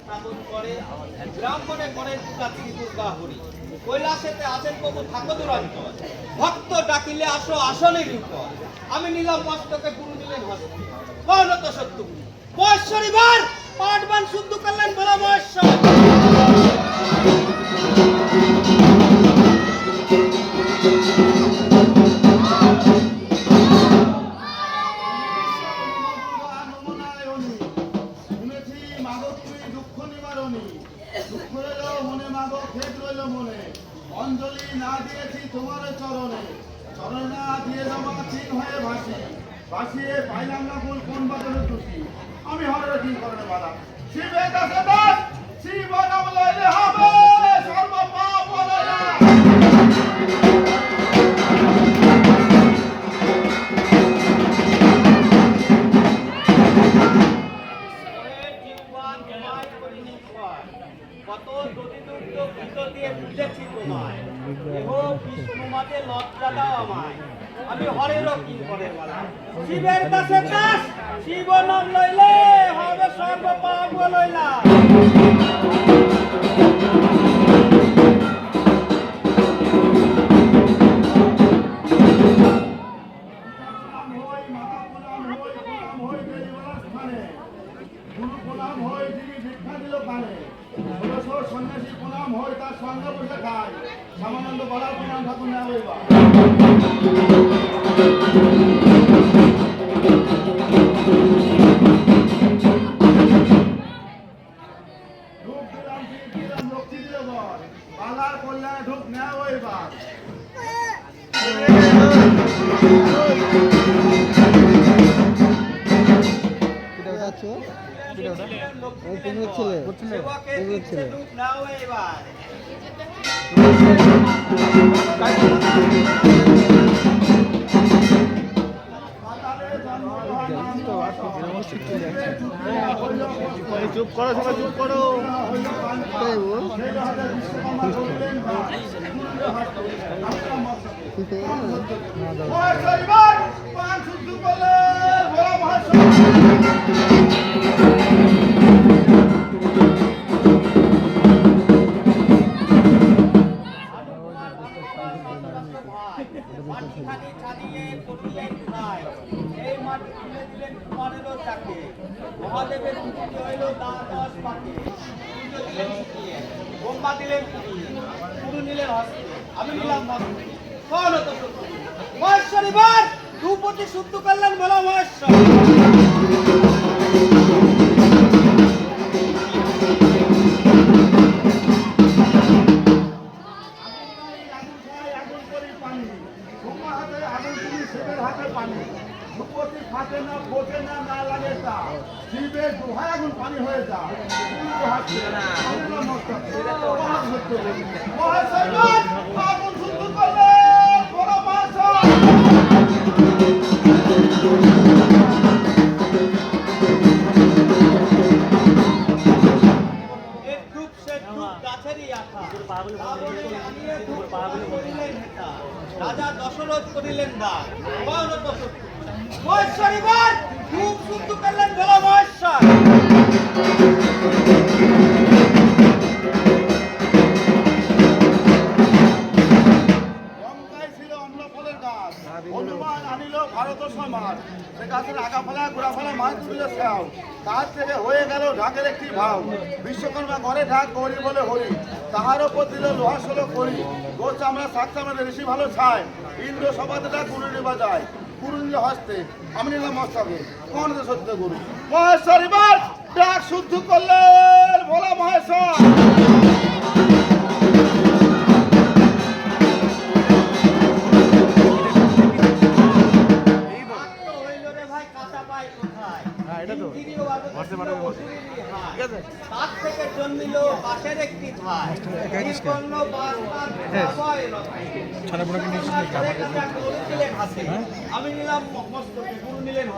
স্থাপন করে ব্রাহ্মণে করে কার্তিক দুর্গা হরি কৈলাসেতে আছেন প্রভু থাকো দুরন্তর ভক্ত ডাকিলে আসো আসনের উপর আমি নিলাম মস্তকে গুরু দিলেন হস্তে কহন তো সত্য মহেশ্বরীবার পাঠবান শুদ্ধ করলেন বলা মহেশ্বর অঞ্জলি না দিয়েছি তোমার চরণে চরণে না দিয়ে যাওয়া চিন হয়ে ভাসিয়ে পাইলাম না ফুল কোন বাদলে খুশি আমি হরে কি করবে বালা শিবে দাসে দাস শিব নাম লইলে হবে সর্ব পাপ বলে না কত দতিদুগ্ধ কৃত দিয়ে বুঝেছি তোমায় দেহ বিষ্ণুমাতে লজ্জা দাও আমায় আমি হরেরও কি করে বলা শিবের দাসে দাস শিব নাম লইলে হবে সর্ব পাপ লইলা সন্ন্যাসী প্রণাম হয় তার সঙ্গে বসে খায় শ্যামানন্দ বলার প্রণাম ঠাকুর না হইবা লক্ষ্মী দিলে বল বালার কল্যাণে ঢুক নেওয়া হইবা চুপ করো সবাই চুপ করো মাটিখানি ছাড়িয়ে পড়িলেন খায় এই মাটি তুলে দিলেন কুমারেরও চাকে মহাদেবের মুক্তি হইল দ্বাদশ পাকে পুজো দিলেন শিখিয়ে বোম্বা দিলেন পুড়িয়ে পুরু নিলেন হস্তে আমি নিলাম মস্তে কখন হতো মহেশ্বরীবার দুপতি শুদ্ধ করলেন বলা মহেশ্বর ফাটে না ফোটে না না লাগে তা শিবের দোহায় আগুন পানি হয়ে যায় আগুন শুদ্ধ করলে বড় মাছ রাজা দশরথ করিলেন বা মহেশ্বরীবার খুব শুদ্ধ করলেন বলা মহেশ্বর হনুমান আনিল ভারত সমাজ সে গাছের আগা ফেলা গোড়া ফেলা মাছ তুলে খাও তার থেকে হয়ে গেল ঢাকের একটি ভাও বিশ্বকর্মা ঘরে ঢাক গৌরী বলে হরি তাহার ওপর দিল লোহা ষোলো করি গোর চামড়া শাক চামড়া বেশি ভালো ছায় ইন্দ্র সভাতে ডাক কুড়ুনি বাজায় কুড়ুনি হস্তে আমি নিলাম মস্তকে কোন সত্য গুরু মহেশ্বর এবার ডাক শুদ্ধ করলেন ভোলা মহেশ্বর তার থেকে জন্মিল বাসের একটি ধার আমি নিলাম মস্তকে গুরু নিলেন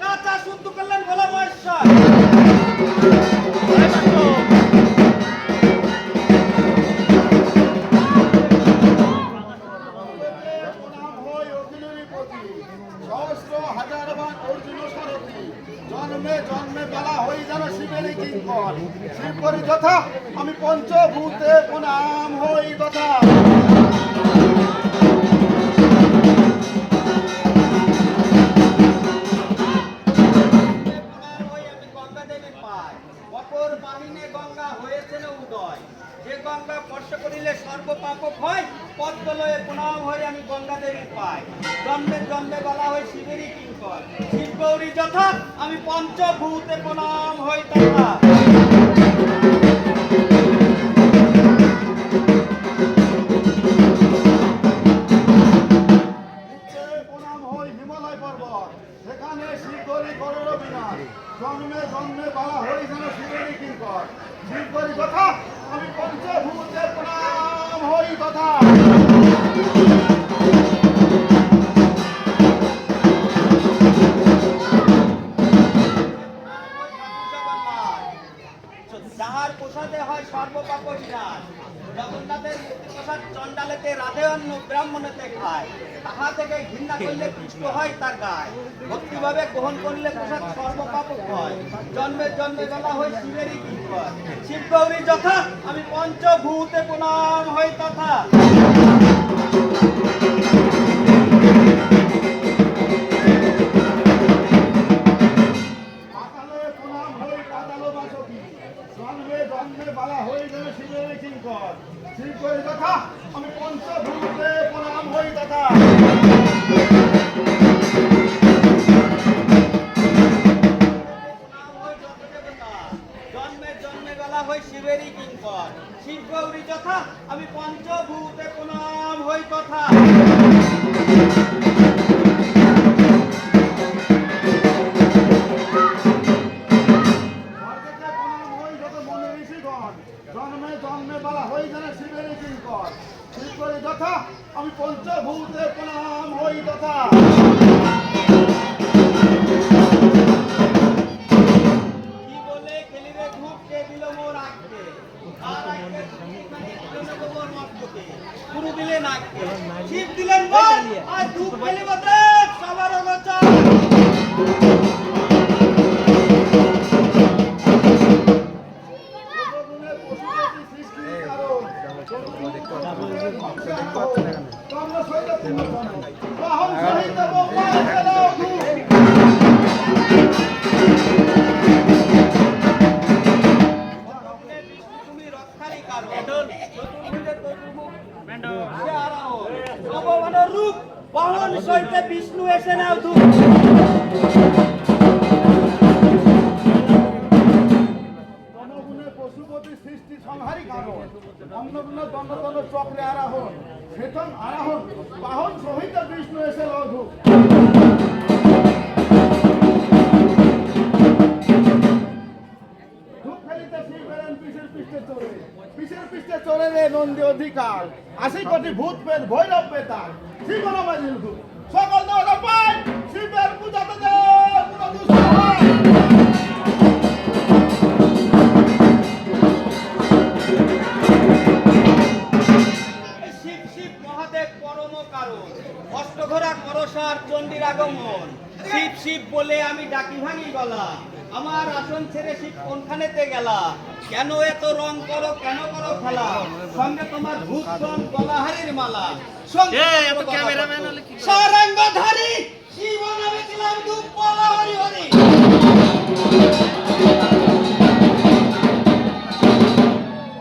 কাঁচা শুদ্ধ করলেন বলা মহেশ্বর সহস্র হাজার বার অর্জুন সারথী জন্মে জন্মে বেলা কিঙ্কর শিব করি যথা আমি পঞ্চভূতে প্রণাম হই তথা আমি গঙ্গা দেবীর পাই অপর বাহিনে গঙ্গা হয়েছে না উদয় যে গঙ্গা স্পর্শ করিলে সর্বপাপ হয় পদ্মলয়ে প্রণাম হয়ে আমি গঙ্গা দেবীর পাই জন্মে জন্মে বলা হয় শিবেরই কিঙ্কর শিব গৌরী যথা আমি পঞ্চভূতে প্রণাম হই তথা প্রণাম হই হিমালয় পর্বত সেখানে শিব করি করোর বিনাশ জন্মে জন্মে বলা হই যেন শিবেরই কিঙ্কর শিব করি যথা আমি পঞ্চভূতে প্রণাম হই তথা যাহার প্রসাদে হয় সর্বপাপ বিনাশ জগন্নাথের মুক্তি প্রসাদ চণ্ডালেতে রাধে অন্ন ব্রাহ্মণেতে খায় তাহা থেকে ঘৃণা করলে পুষ্ট হয় তার গায় ভক্তিভাবে গ্রহণ করলে প্রসাদ সর্বপাপ হয় জন্মে জন্মে বলা হয় শিবেরই কিঙ্কর শিব গৌরী যথা আমি পঞ্চভূতে প্রণাম হই তথা পাতালে প্রণাম হই পাতালবাসী জন্মে জন্মে বলা হই যেন শিবেরই কিঙ্কর শিব করি যথা আমি পঞ্চভূতে প্রণাম হই তথা জন্মে জন্মে বেলা হই শিবেরই কিঙ্কর শিব গৌরী যথা আমি পঞ্চভূতে প্রণাম হই কথা স্বর্গেতে প্রণাম হই যত মনে ঋষিগণ জন্মে জন্মে বলা হই যেন শিবেরই কিঙ্কর শিব করি যথা আমি পঞ্চভূতে প্রণাম হই তথা কি বলে খেলিবে ধূপ কে দিল মোর আঁকতে আর আঁকতে দিল না মোর মস্তকে গুরু দিলেন আঁকতে শিব দিলেন বল আর ধূপ খেলিব দেব সবার অগোচর জগগুণে পশুপতি সৃষ্টির কারণ কর্ম সহিত পুণ্যধন বাহন সহিত বোমায় ফেলাও ধূপ স্বপ্নে বিষ্ণু তুমি রক্ষারই কারণ চতুর্ভুজে চতুর্মুখ সে আরাহন নববন রূপ বাহন সহিতে বিষ্ণু এসে নাও ধূপ জনগুণে পশুপতি সৃষ্টি সংহারী কারণ অন্নগুণ দণ্ডদণ্ড চক্রে আরাহন সেতন আরাহন বাহন সহিত বিষ্ণু এসে লঘু ধূপ ফেলিতে শিব বেরেন পিসের পৃষ্ঠে চড়ে পিসের পৃষ্ঠে চড়ে রে নন্দী অধিকার 80 কোটি ভূত পেট ভৈরব বেতার শিবনময় নীলধূ সকল দেবতা পায় শিবের পূজাতে দে পুরো দুষ্ট হয় শিব শিব মহাদেব পরম কারণ অষ্টঘোরা করসার চণ্ডীর আগমন শিব শিব বলে আমি ডাকি ভাঙি গলা আমার আসন ছেড়ে শিব কোনখানেতে গেলা কেন এত রং করো কেন করো খেলা সঙ্গে তোমার ভূতগণ গলাহারির মালা সঙ্গে সারাঙ্গধারী শিব নামে ছিলাম ধূপ বলা হরি হরি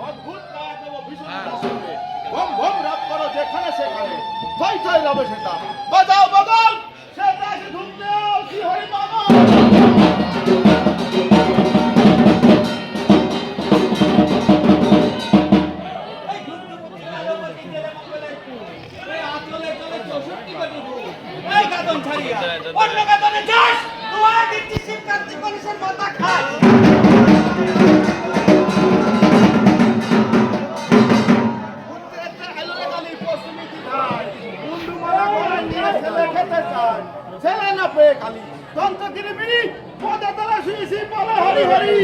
অদ্ভুত কাজ দেব ভীষণ দর্শনে ভম ভম রাত করো যেখানে সেখানে থই থই রবে সেটা বাজাও বদল সেটা এসে ধূপ দেও কি হরি পাগল এই ধূপধুপি আলোবতী জেলে মঙ্গলের ফুল এই আঁচলে চলে 64 কোটি ভূত এই গাদন ছাড়িয়া অন্য গাদনে যাস তোমার দিচ্ছি শিব কার্তিক গণেশের মাথা খায় পুত্রের আলোরে কালি পশুমিতি খায় মুন্ডু মারা করে নিয়ে ছেলে খেতে চায় ছেলে না পেয়ে কালি তন্ত্রগিরি বিড়ি পদে তলা শুয়েছি বলে হরি হরি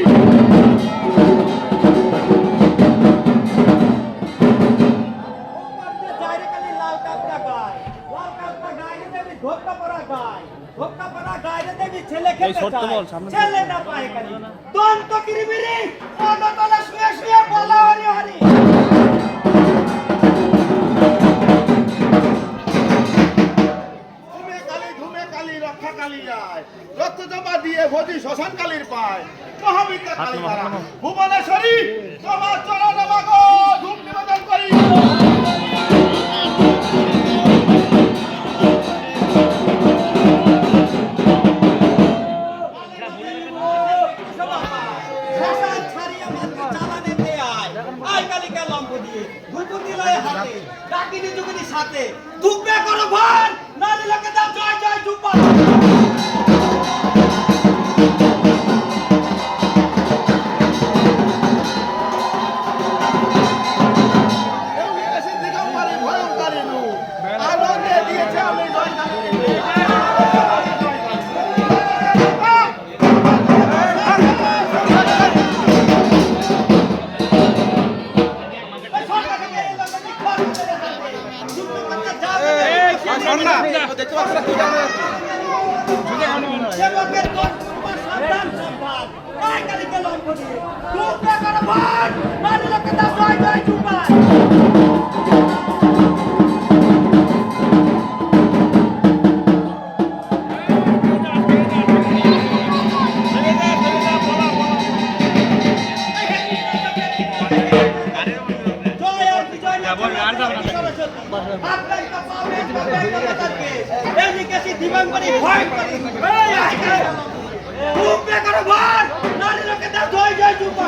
ওপারতে যাইরে খালি লাল কাপড়া গায় রে দেবী ধোক্কা পরা গায় ছেলে খেতে চায় ছেলে না পায় কালি দন্ত কিরিবিরি পদতলে শুয়ে শুয়ে বলা হরি হরি ধুমে কালী রক্ষা কালী যায় রক্ত জমা দিয়ে ভোজি শ্মশান কালীর পায় মহাবিদ্যা কালী মারা ভুবনেশ্বরী তোমার চরণ মাগো ধূপ নিবেদন করি শ্মশান ছাড়িয়ে মাত্র চালানেতে আয় আয় কালিকা লম্ব দিয়ে ধূপ দিলয় হাতে ডাকিনি যুগিনি সাথে ধূপে করো ভার নারী লোকে দাও জয় জয় ধূপা দিগম্বরী ভয়ঙ্করী রূপ আনন্দে দিয়েছে আমি জয় কালী সেবকের দোষ তোমার সন্তান সন্তান আয় কালিকা লম্ব দিয়ে ধূপে করো ভার নারী লোকে দাও জয় জয় ধূপা জয় জয় যুপা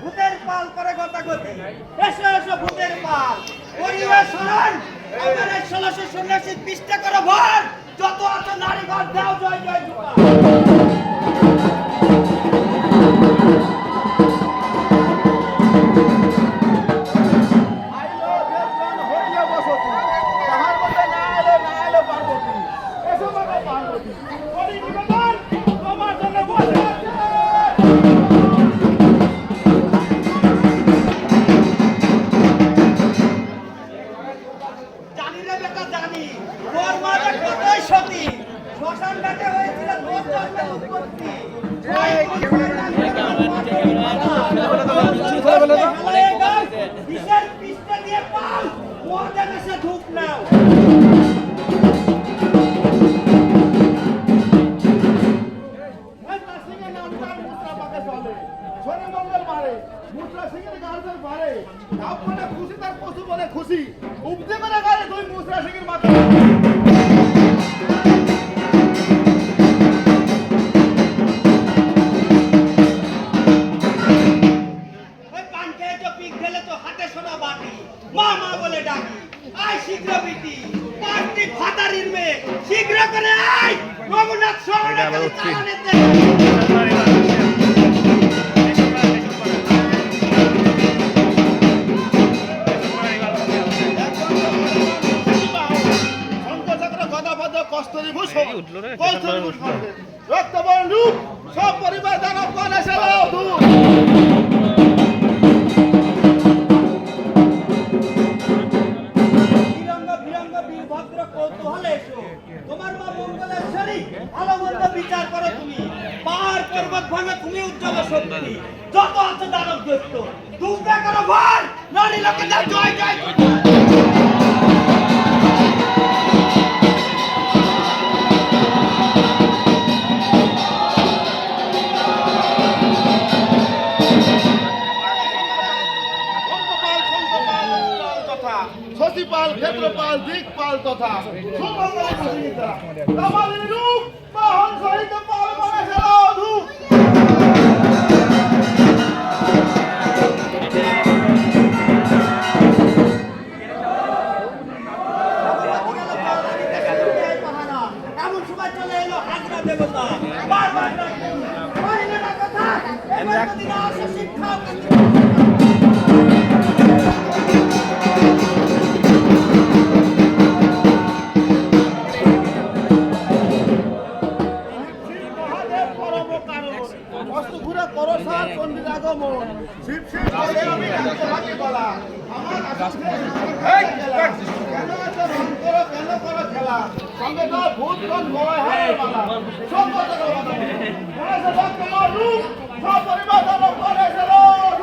ভূতের পাল করে গতাগতি এসো এসো ভূতের পাল পরিবার শরণ আমার এই 1600 সন্ন্যাসী পিষ্টা করো ভর যত আছে নারী ঘর দাও জয় জয় যুপা জানি রে বেটা জানি তোর মা যে কতই সতী শ্মশান ঘাটে হয়েছিল তোর জন্মের উৎপত্তি বিষের পিষ্টা দিয়ে পাল মজা দেশে ধূপ নাও খুশি উপদে করে গায়ে দুই মুসরা সিংহের মাথা ওই পান খেয়ে তো পিক ঢেলে তো হাতে সোনা বাটি মা মা বলে ডাকি আয় শীঘ্র বিটি পার্টি ফাতারির মেয়ে শীঘ্র করে আয় রঘুনাথ শরণে চালানেতে রক্তবন্ধু সব পরিবার দানব পানে সেবাও দূর বিরঙ্গ বিরঙ্গ বীরভদ্র কৌতূহলে এসো তোমার মা মঙ্গলেশ্বরী ভালো মন্দ বিচার করো তুমি পাহাড় পর্বত ভাঙে তুমি উজ্জ্বল শক্তি যত আছে দানব দৈত্য দুর্গা করো ভার নারী লোকে দাও জয় জয় শশীপাল ক্ষেত্রপাল দিকপাল তথা সুমঙ্গল প্রতিনিধিরা আমাদের রূপ বাহন সহিত পাল বনে সেরাও ধূপ এমন সময় চলে এলো হাজির মহাদেব পরম কারণ অস্ত ঘুরে করো সার চণ্ডীর আগমন শিব শিব বলে আমি ডাকতে থাকি গলা আমার কেন এত রং করো কেন করো খেলা সঙ্গে তো ভূত কোন বয় হারের মালা সব কথা বলো গণেশ ভক্ত তোমার রূপ সব পরিবার দানব গণেশের রূপ